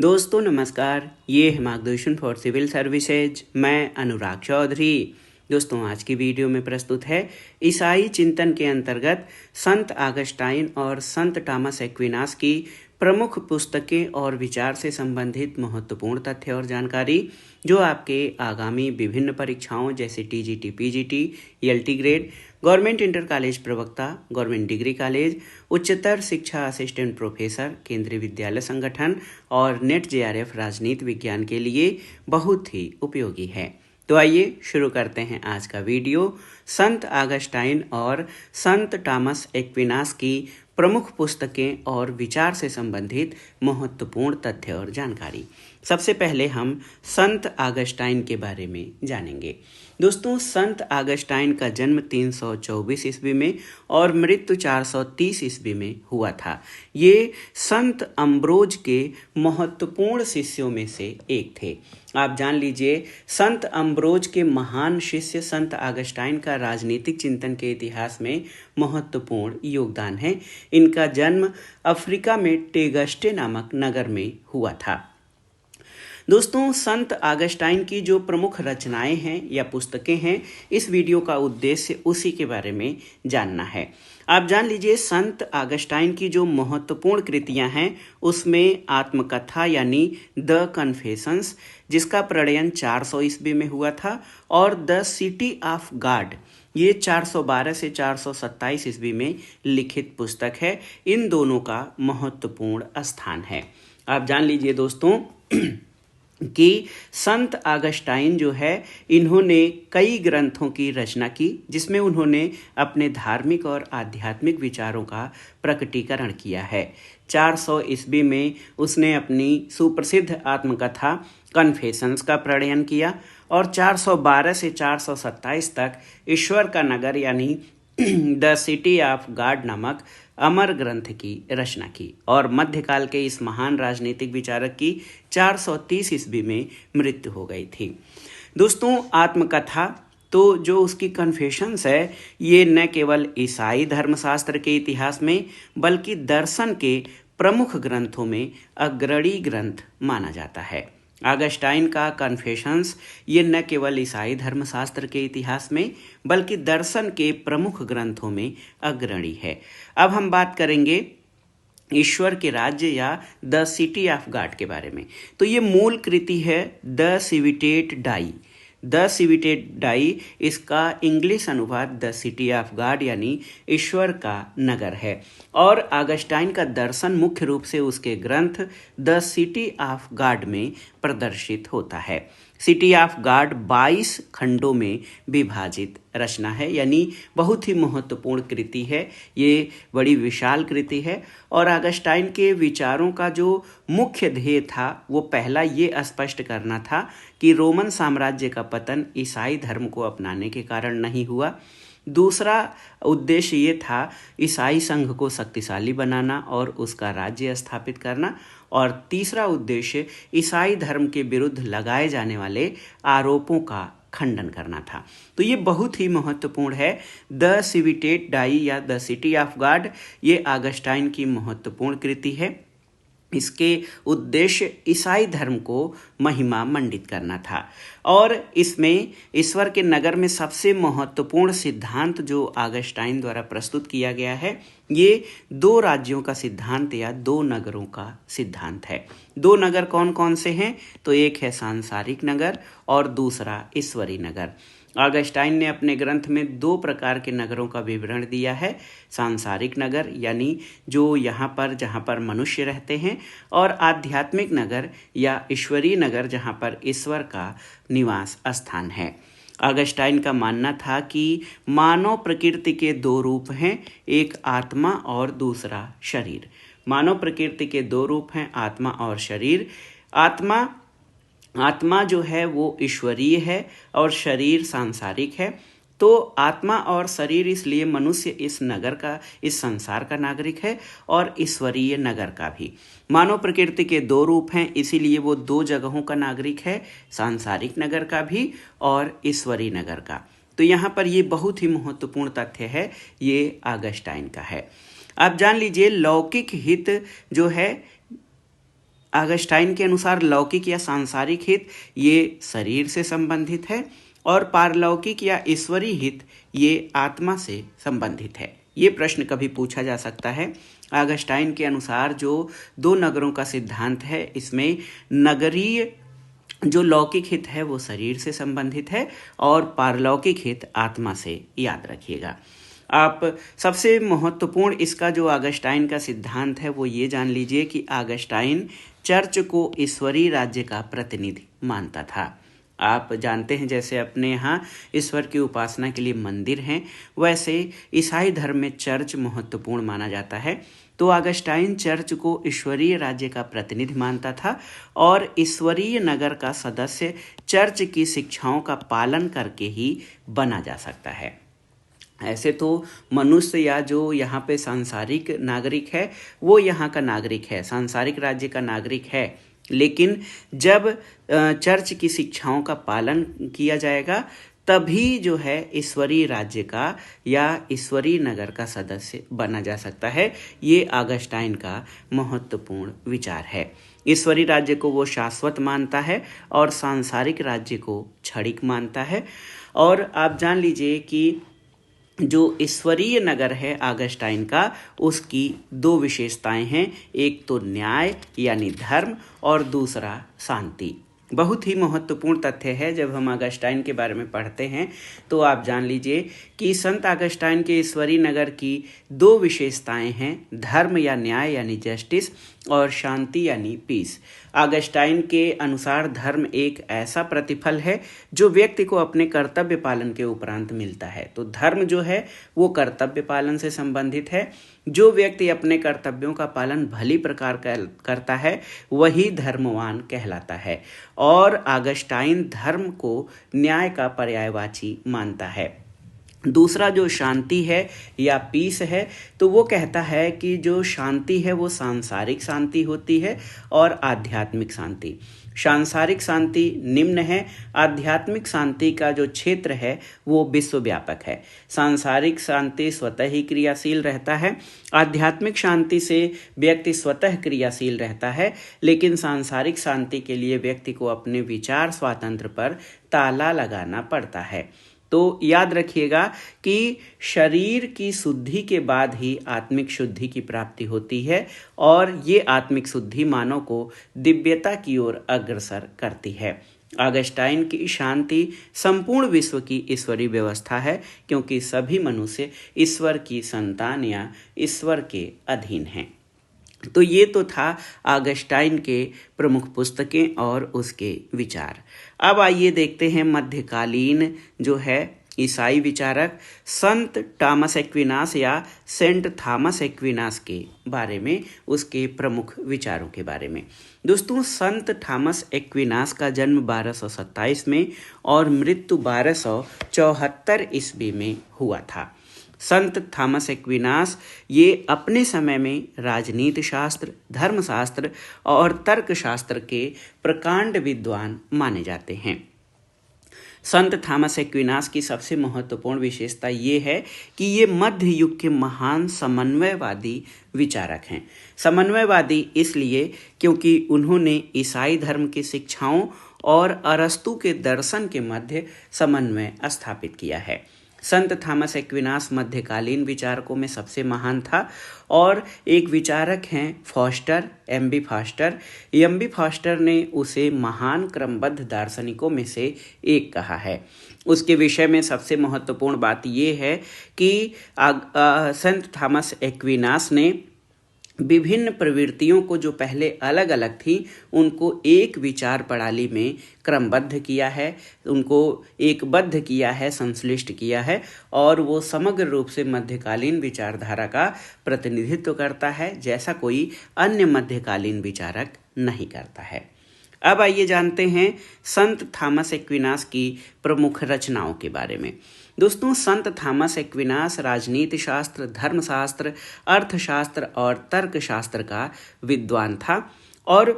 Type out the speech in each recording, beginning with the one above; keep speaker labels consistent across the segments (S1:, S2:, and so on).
S1: दोस्तों नमस्कार, ये है मार्गदर्शन फॉर सिविल सर्विसेज। मैं अनुराग चौधरी। दोस्तों आज की वीडियो में प्रस्तुत है ईसाई चिंतन के अंतर्गत संत आगस्टाइन और संत टॉमस एक्विनास की प्रमुख पुस्तकें और विचार से संबंधित महत्वपूर्ण तथ्य और जानकारी जो आपके आगामी विभिन्न परीक्षाओं जैसे TGT, PGT, LT grade, government inter college प्रवक्ता, गवर्नमेंट डिग्री कॉलेज, उच्चतर शिक्षा असिस्टेंट प्रोफेसर, केंद्रीय विद्यालय संगठन और नेट जेआरएफ राजनीति विज्ञान के लिए बहुत ही उपयोगी है। तो आइए शुरू करते हैं आज का वीडियो। संत आगस्टाइन और संत टॉमस एक्विनास की प्रमुख पुस्तकें और विचार से संबंधित महत्वपूर्ण तथ्य और जानकारी। सबसे पहले हम संत आगस्टाइन के बारे में जानेंगे। दोस्तों संत आगस्टाइन का जन्म 324 ईस्वी में और मृत्यु 430 ईस्वी में हुआ था। ये संत अम्ब्रोज के महत्वपूर्ण शिष्यों में से एक थे। आप जान लीजिए, संत अम्ब्रोज के महान शिष्य संत आगस्टाइन का राजनीतिक चिंतन के इतिहास में महत्वपूर्ण योगदान है। इनका जन्म अफ्रीका में टेगस्टे नामक नगर में हुआ था। दोस्तों संत आगस्टाइन की जो प्रमुख रचनाएं हैं या पुस्तकें हैं, इस वीडियो का उद्देश्य उसी के बारे में जानना है। आप जान लीजिए, संत आगस्टाइन की जो महत्वपूर्ण कृतियां हैं उसमें आत्मकथा यानी द कन्फेशंस, जिसका प्रणयन 400 ईस्वी में हुआ था, और द सिटी ऑफ गॉड, ये 412 से 427 ईस्वी में लिखित पुस्तक है। इन दोनों का महत्वपूर्ण स्थान है। आप जान लीजिए दोस्तों कि संत आगस्टाइन जो है, इन्होंने कई ग्रंथों की रचना की जिसमें उन्होंने अपने धार्मिक और आध्यात्मिक विचारों का प्रकटीकरण किया है। 400 ईस्वी में उसने अपनी सुप्रसिद्ध आत्मकथा कन्फेशंस का प्रणयन किया और 412 से 427 तक ईश्वर का नगर यानी द सिटी ऑफ गॉड नामक अमर ग्रंथ की रचना की और मध्यकाल के इस महान राजनीतिक विचारक की 430 ईस्वी में मृत्यु हो गई थी। दोस्तों आत्मकथा तो जो उसकी कन्फेशंस है, ये न केवल ईसाई धर्मशास्त्र के इतिहास में बल्कि दर्शन के प्रमुख ग्रंथों में अग्रणी ग्रंथ माना जाता है। आगस्टाइन का कन्फेशंस ये न केवल ईसाई धर्मशास्त्र के इतिहास में बल्कि दर्शन के प्रमुख ग्रंथों में अग्रणी है। अब हम बात करेंगे ईश्वर के राज्य या द सिटी ऑफ गॉड के बारे में। तो ये मूल कृति है द सिविटेट डाई। द सिविटेट डाई, इसका इंग्लिश अनुवाद द सिटी ऑफ गॉड यानी ईश्वर का नगर है। और आगस्टाइन का दर्शन मुख्य रूप से उसके ग्रंथ द सिटी ऑफ गॉड में प्रदर्शित होता है। सिटी ऑफ गॉड 22 खंडों में विभाजित रचना है, यानी बहुत ही महत्वपूर्ण कृति है। ये बड़ी विशाल कृति है और आगस्टाइन के विचारों का जो मुख्य ध्येय था वो पहला ये स्पष्ट करना था कि रोमन साम्राज्य का पतन ईसाई धर्म को अपनाने के कारण नहीं हुआ। दूसरा उद्देश्य ये था ईसाई संघ को शक्तिशाली बनाना और उसका राज्य स्थापित करना। और तीसरा उद्देश्य ईसाई धर्म के विरुद्ध लगाए जाने वाले आरोपों का खंडन करना था। तो ये बहुत ही महत्वपूर्ण है। द सिविटेट डाई या द सिटी ऑफ गॉड, ये आगस्टाइन की महत्वपूर्ण कृति है। इसके उद्देश्य ईसाई धर्म को महिमा मंडित करना था और इसमें ईश्वर के नगर में सबसे महत्वपूर्ण सिद्धांत जो आगस्टाइन द्वारा प्रस्तुत किया गया है, ये 2 राज्यों का सिद्धांत या 2 नगरों का सिद्धांत है। 2 नगर कौन कौन से हैं? तो एक है सांसारिक नगर और दूसरा ईश्वरी नगर। आगस्टाइन ने अपने ग्रंथ में 2 प्रकार के नगरों का विवरण दिया है। सांसारिक नगर यानी जो यहाँ पर जहाँ पर मनुष्य रहते हैं, और आध्यात्मिक नगर या ईश्वरीय नगर जहाँ पर ईश्वर का निवास स्थान है। आगस्टाइन का मानना था कि मानव प्रकृति के 2 रूप हैं, एक आत्मा और दूसरा शरीर। मानव प्रकृति के 2 रूप हैं, आत्मा और शरीर। आत्मा जो है वो ईश्वरीय है और शरीर सांसारिक है। तो आत्मा और शरीर, इसलिए मनुष्य इस नगर का, इस संसार का नागरिक है और ईश्वरीय नगर का भी। मानव प्रकृति के 2 रूप हैं, इसीलिए वो 2 जगहों का नागरिक है, सांसारिक नगर का भी और ईश्वरीय नगर का। तो यहाँ पर ये बहुत ही महत्वपूर्ण तथ्य है, ये आगस्टाइन का है। आप जान लीजिए, लौकिक हित जो है ऑगस्टाइन के अनुसार लौकिक या सांसारिक हित ये शरीर से संबंधित है और पारलौकिक या ईश्वरीय हित ये आत्मा से संबंधित है। ये प्रश्न कभी पूछा जा सकता है। ऑगस्टाइन के अनुसार जो दो नगरों का सिद्धांत है, इसमें नगरीय जो लौकिक हित है वो शरीर से संबंधित है और पारलौकिक हित आत्मा से, याद रखिएगा। आप सबसे महत्वपूर्ण इसका जो ऑगस्टाइन का सिद्धांत है वो ये जान लीजिए कि ऑगस्टाइन चर्च को ईश्वरीय राज्य का प्रतिनिधि मानता था। आप जानते हैं जैसे अपने यहाँ ईश्वर की उपासना के लिए मंदिर हैं, वैसे ईसाई धर्म में चर्च महत्वपूर्ण माना जाता है। तो ऑगस्टाइन चर्च को ईश्वरीय राज्य का प्रतिनिधि मानता था और ईश्वरीय नगर का सदस्य चर्च की शिक्षाओं का पालन करके ही बना जा सकता है। ऐसे तो मनुष्य या जो यहाँ पे सांसारिक नागरिक है वो यहाँ का नागरिक है, सांसारिक राज्य का नागरिक है, लेकिन जब चर्च की शिक्षाओं का पालन किया जाएगा तभी जो है ईश्वरीय राज्य का या ईश्वरीय नगर का सदस्य बना जा सकता है। ये ऑगस्टाइन का महत्वपूर्ण विचार है। ईश्वरीय राज्य को वो शाश्वत मानता है और सांसारिक राज्य को क्षणिक मानता है। और आप जान लीजिए कि जो ईश्वरीय नगर है ऑगस्टाइन का, उसकी दो विशेषताएं हैं, एक तो न्याय यानी धर्म और दूसरा शांति। बहुत ही महत्वपूर्ण तथ्य है। जब हम ऑगस्टाइन के बारे में पढ़ते हैं तो आप जान लीजिए कि संत ऑगस्टाइन के ईश्वरीय नगर की दो विशेषताएं हैं, धर्म या न्याय यानी जस्टिस और शांति यानी पीस। ऑगस्टाइन के अनुसार धर्म एक ऐसा प्रतिफल है जो व्यक्ति को अपने कर्तव्य पालन के उपरांत मिलता है। तो धर्म जो है वो कर्तव्य पालन से संबंधित है। जो व्यक्ति अपने कर्तव्यों का पालन भली प्रकार करता है वही धर्मवान कहलाता है। और ऑगस्टाइन धर्म को न्याय का पर्यायवाची मानता है। दूसरा जो शांति है या पीस है, तो वो कहता है कि जो शांति है वो सांसारिक शांति होती है और आध्यात्मिक शांति। सांसारिक शांति निम्न है, आध्यात्मिक शांति का जो क्षेत्र है वो विश्वव्यापक है। सांसारिक शांति स्वतः ही क्रियाशील रहता है, आध्यात्मिक शांति से व्यक्ति स्वतः क्रियाशील रहता है, लेकिन सांसारिक शांति के लिए व्यक्ति को अपने विचार स्वातंत्र्य पर ताला लगाना पड़ता है। तो याद रखिएगा कि शरीर की शुद्धि के बाद ही आत्मिक शुद्धि की प्राप्ति होती है और ये आत्मिक शुद्धि मानव को दिव्यता की ओर अग्रसर करती है। ऑगस्टाइन की शांति संपूर्ण विश्व की ईश्वरीय व्यवस्था है, क्योंकि सभी मनुष्य ईश्वर की संतान या ईश्वर के अधीन हैं। तो ये तो था ऑगस्टाइन के प्रमुख पुस्तकें और उसके विचार। अब आइए देखते हैं मध्यकालीन जो है ईसाई विचारक संत थॉमस एक्विनास या सेंट थॉमस एक्विनास के बारे में, उसके प्रमुख विचारों के बारे में। दोस्तों, संत थॉमस एक्विनास का जन्म 1227 में और मृत्यु 1274 ईस्वी में हुआ था। संत थॉमस एक्विनास ये अपने समय में राजनीति शास्त्र, धर्मशास्त्र और तर्कशास्त्र के प्रकांड विद्वान माने जाते हैं। संत थॉमस एक्विनास की सबसे महत्वपूर्ण विशेषता ये है कि ये मध्य युग के महान समन्वयवादी विचारक हैं। समन्वयवादी इसलिए क्योंकि उन्होंने ईसाई धर्म की शिक्षाओं और अरस्तु के दर्शन के मध्य समन्वय स्थापित किया है। संत थॉमस एक्विनास मध्यकालीन विचारकों में सबसे महान था। और एक विचारक हैं foster, MB. Foster. MB. Foster ने उसे महान क्रमबद्ध दार्शनिकों में से एक कहा है। उसके विषय में सबसे महत्वपूर्ण बात यह है कि संत थॉमस एक्विनास ने विभिन्न प्रवृत्तियों को जो पहले अलग अलग थी उनको एक विचार प्रणाली में क्रमबद्ध किया है, उनको एकबद्ध किया है, संश्लिष्ट किया है, और वो समग्र रूप से मध्यकालीन विचारधारा का प्रतिनिधित्व करता है, जैसा कोई अन्य मध्यकालीन विचारक नहीं करता है। अब आइए जानते हैं संत थॉमस एक्विनास की प्रमुख रचनाओं के बारे में। दोस्तों, संत थॉमस एक्विनास राजनीति शास्त्र, धर्मशास्त्र, अर्थशास्त्र और तर्कशास्त्र का विद्वान था और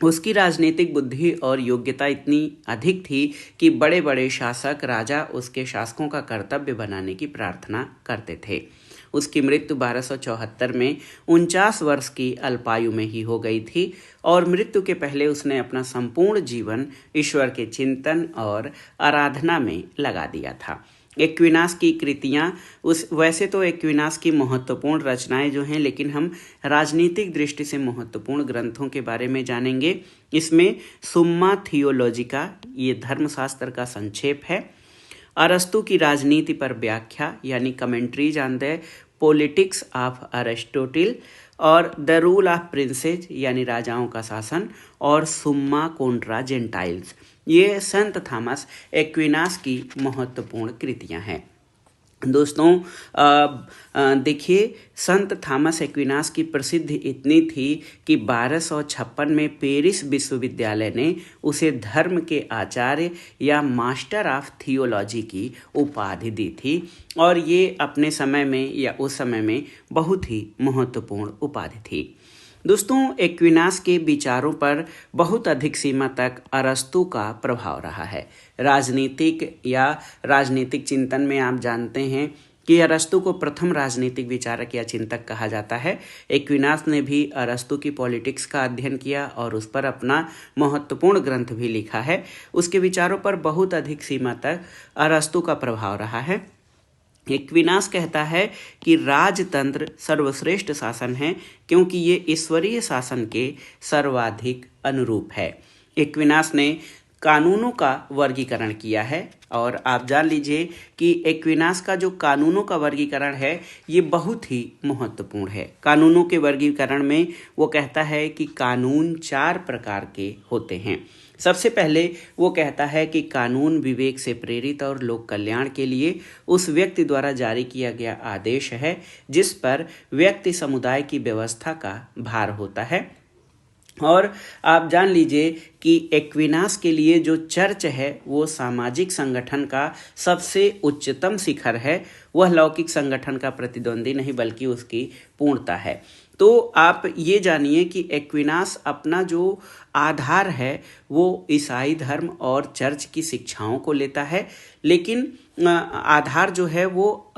S1: उसकी राजनीतिक बुद्धि और योग्यता इतनी अधिक थी कि बड़े बड़े शासक, राजा उसके शासकों का कर्तव्य बनाने की प्रार्थना करते थे। उसकी मृत्यु 1274 में 49 वर्ष की अल्पायु में ही हो गई थी और मृत्यु के पहले उसने अपना संपूर्ण जीवन ईश्वर के चिंतन और आराधना में लगा दिया था। एक्विनास की कृतियाँ वैसे तो एक्विनास की महत्वपूर्ण रचनाएं जो हैं, लेकिन हम राजनीतिक दृष्टि से महत्वपूर्ण ग्रंथों के बारे में जानेंगे। इसमें सुम्मा थियोलॉजिका, ये धर्मशास्त्र का संक्षेप है। अरस्तु की राजनीति पर व्याख्या यानी commentaries on the politics of Aristotle, और द रूल ऑफ प्रिंसेज यानी राजाओं का शासन, और सुम्मा कॉन्ट्रा जेंटाइल्स, ये संत थॉमस एक्विनास की महत्वपूर्ण कृतियां हैं। दोस्तों देखिए, संत थॉमस एक्विनास की प्रसिद्धि इतनी थी कि 1256 में पेरिस विश्वविद्यालय ने उसे धर्म के आचार्य या मास्टर ऑफ थियोलॉजी की उपाधि दी थी, और ये अपने समय में या उस समय में बहुत ही महत्वपूर्ण उपाधि थी। दोस्तों, एक्विनास के विचारों पर बहुत अधिक सीमा तक अरस्तु का प्रभाव रहा है। राजनीतिक चिंतन में आप जानते हैं कि अरस्तु को प्रथम राजनीतिक विचारक या चिंतक कहा जाता है। एक्विनास ने भी अरस्तु की पॉलिटिक्स का अध्ययन किया और उस पर अपना महत्वपूर्ण ग्रंथ भी लिखा है। उसके विचारों पर बहुत अधिक सीमा तक अरस्तु का प्रभाव रहा है। एक्विनास कहता है कि राजतंत्र सर्वश्रेष्ठ शासन है क्योंकि ये ईश्वरीय शासन के सर्वाधिक अनुरूप है। एक्विनास ने कानूनों का वर्गीकरण किया है, और आप जान लीजिए कि एक्विनास का जो कानूनों का वर्गीकरण है ये बहुत ही महत्वपूर्ण है। कानूनों के वर्गीकरण में वो कहता है कि कानून 4 प्रकार के होते हैं। सबसे पहले वो कहता है कि कानून विवेक से प्रेरित और लोक कल्याण के लिए उस व्यक्ति द्वारा जारी किया गया आदेश है जिस पर व्यक्ति समुदाय की व्यवस्था का भार होता है। और आप जान लीजिए कि एक्विनास के लिए जो चर्च है वो सामाजिक संगठन का सबसे उच्चतम शिखर है। वह लौकिक संगठन का प्रतिद्वंदी नहीं बल्कि उसकी पूर्णता है। तो आप ये जानिए कि एक्विनास अपना जो आधार है वो ईसाई धर्म और चर्च की शिक्षाओं को लेता है, लेकिन आधार जो है वो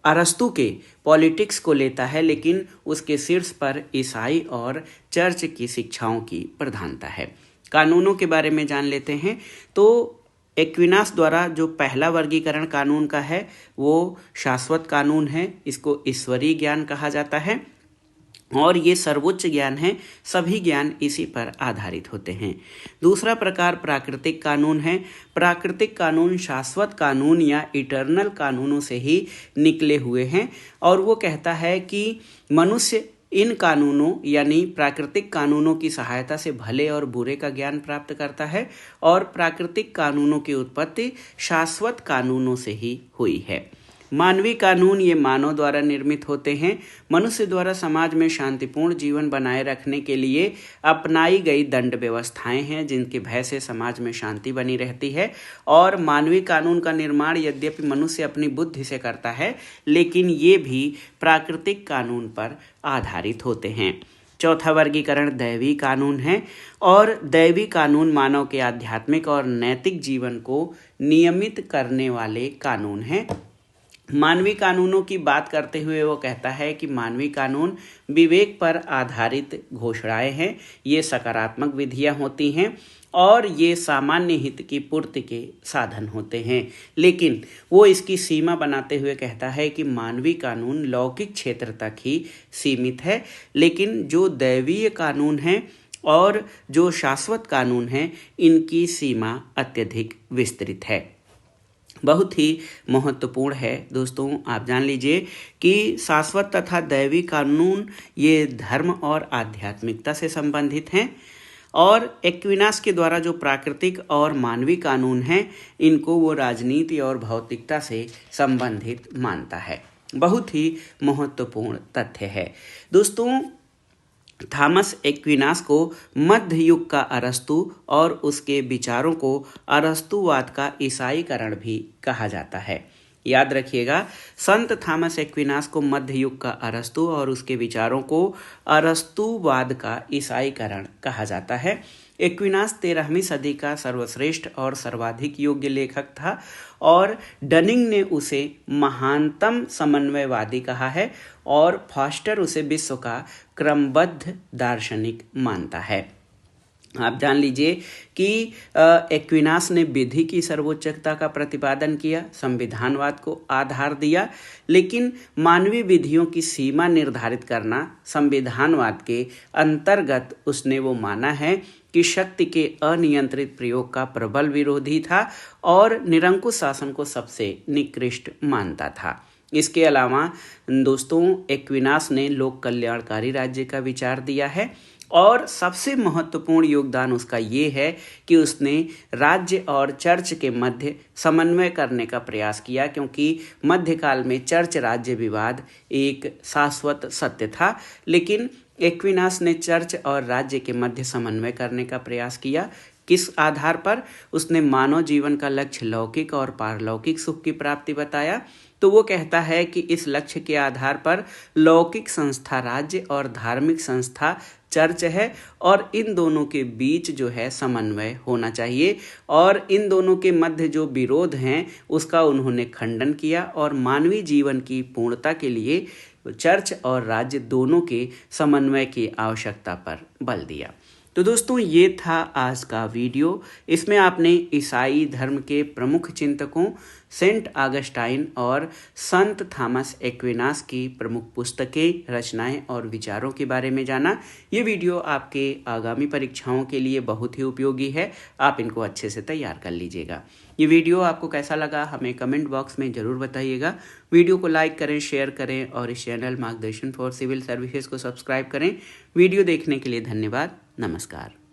S1: अरस्तु के पॉलिटिक्स को लेता है, लेकिन उसके शीर्ष पर ईसाई और चर्च की शिक्षाओं की प्रधानता है। कानूनों के बारे में जान लेते हैं। तो एक्विनास द्वारा जो पहला वर्गीकरण कानून का है वो शाश्वत कानून है। इसको ईश्वरीय ज्ञान कहा जाता है और ये सर्वोच्च ज्ञान है। सभी ज्ञान इसी पर आधारित होते हैं। दूसरा प्रकार प्राकृतिक कानून है। प्राकृतिक कानून शाश्वत कानून या इटर्नल कानूनों से ही निकले हुए हैं, और वो कहता है कि मनुष्य इन कानूनों यानी प्राकृतिक कानूनों की सहायता से भले और बुरे का ज्ञान प्राप्त करता है, और प्राकृतिक कानूनों की उत्पत्ति शाश्वत कानूनों से ही हुई है। मानवीय कानून ये मानव द्वारा निर्मित होते हैं। मनुष्य द्वारा समाज में शांतिपूर्ण जीवन बनाए रखने के लिए अपनाई गई दंड व्यवस्थाएं हैं जिनके भय से समाज में शांति बनी रहती है। और मानवीय कानून का निर्माण यद्यपि मनुष्य अपनी बुद्धि से करता है, लेकिन ये भी प्राकृतिक कानून पर आधारित होते हैं। चौथा वर्गीकरण दैवी कानून है, और दैवी कानून मानव के आध्यात्मिक और नैतिक जीवन को नियमित करने वाले कानून हैं। मानवीय कानूनों की बात करते हुए वो कहता है कि मानवीय कानून विवेक पर आधारित घोषणाएं हैं। ये सकारात्मक विधियां होती हैं और ये सामान्य हित की पूर्ति के साधन होते हैं, लेकिन वो इसकी सीमा बनाते हुए कहता है कि मानवीय कानून लौकिक क्षेत्र तक ही सीमित है, लेकिन जो दैवीय कानून हैं और जो शाश्वत कानून हैं इनकी सीमा अत्यधिक विस्तृत है। बहुत ही महत्वपूर्ण है। दोस्तों, आप जान लीजिए कि शाश्वत तथा दैवी कानून ये धर्म और आध्यात्मिकता से संबंधित हैं, और एक्विनास के द्वारा जो प्राकृतिक और मानवीय कानून हैं इनको वो राजनीति और भौतिकता से संबंधित मानता है। बहुत ही महत्वपूर्ण तथ्य है। दोस्तों, थॉमस एक्विनास को मध्य युग का अरस्तु और उसके विचारों को अरस्तुवाद का ईसाईकरण भी कहा जाता है। याद रखिएगा, संत थॉमस एक्विनास को मध्य युग का अरस्तु और उसके विचारों को अरस्तुवाद का ईसाईकरण कहा जाता है। एक्विनास 13वीं सदी का सर्वश्रेष्ठ और सर्वाधिक योग्य लेखक था और डनिंग ने उसे महानतम समन्वयवादी कहा है और फॉस्टर उसे विश्व का क्रमबद्ध दार्शनिक मानता है। आप जान लीजिए कि एक्विनास ने विधि की सर्वोच्चता का प्रतिपादन किया, संविधानवाद को आधार दिया, लेकिन मानवीय विधियों की सीमा निर्धारित करना संविधानवाद के अंतर्गत उसने वो माना है कि शक्ति के अनियंत्रित प्रयोग का प्रबल विरोधी था और निरंकुश शासन को सबसे निकृष्ट मानता था। इसके अलावा दोस्तों, एक्विनास ने लोक कल्याणकारी राज्य का विचार दिया है और सबसे महत्वपूर्ण योगदान उसका ये है कि उसने राज्य और चर्च के मध्य समन्वय करने का प्रयास किया, क्योंकि मध्यकाल में चर्च राज्य विवाद एक शाश्वत सत्य था, लेकिन एक्विनास ने चर्च और राज्य के मध्य समन्वय करने का प्रयास किया। किस आधार पर? उसने मानव जीवन का लक्ष्य लौकिक और पारलौकिक सुख की प्राप्ति बताया। तो वो कहता है कि इस लक्ष्य के आधार पर लौकिक संस्था राज्य और धार्मिक संस्था चर्च है और इन दोनों के बीच जो है समन्वय होना चाहिए और इन दोनों के मध्य जो विरोध हैं उसका उन्होंने खंडन किया और मानवीय जीवन की पूर्णता के लिए चर्च और राज्य दोनों के समन्वय की आवश्यकता पर बल दिया। तो दोस्तों, ये था आज का वीडियो। इसमें आपने ईसाई धर्म के प्रमुख चिंतकों सेंट ऑगस्टाइन और संत थॉमस एक्विनास की प्रमुख पुस्तकें, रचनाएं और विचारों के बारे में जाना। ये वीडियो आपके आगामी परीक्षाओं के लिए बहुत ही उपयोगी है, आप इनको अच्छे से तैयार कर लीजिएगा। ये वीडियो आपको कैसा लगा हमें कमेंट बॉक्स में ज़रूर बताइएगा। वीडियो को लाइक करें, शेयर करें और इस चैनल मार्गदर्शन फॉर सिविल सर्विसेज को सब्सक्राइब करें। वीडियो देखने के लिए धन्यवाद। नमस्कार।